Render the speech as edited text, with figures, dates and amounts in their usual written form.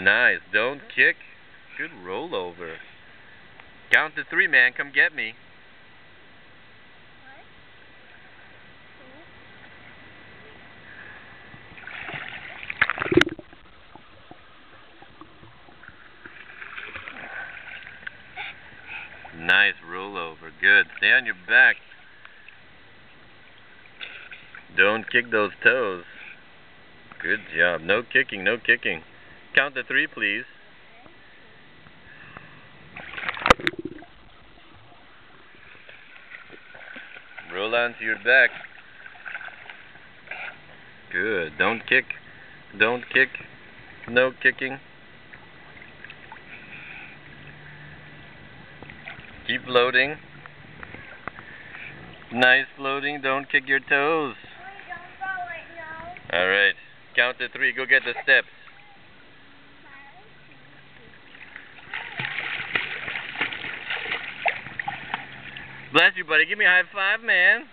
Nice. Don't kick. Good rollover. Count to 3, man. Come get me. Nice rollover. Good. Stay on your back. Don't kick those toes. Good job. No kicking, no kicking. Count to 3, please. Roll onto your back. Good. Don't kick. Don't kick. No kicking. Keep floating. Nice floating. Don't kick your toes. Alright. Count to 3. Go get the steps. Bless you, buddy. Give me a high five, man.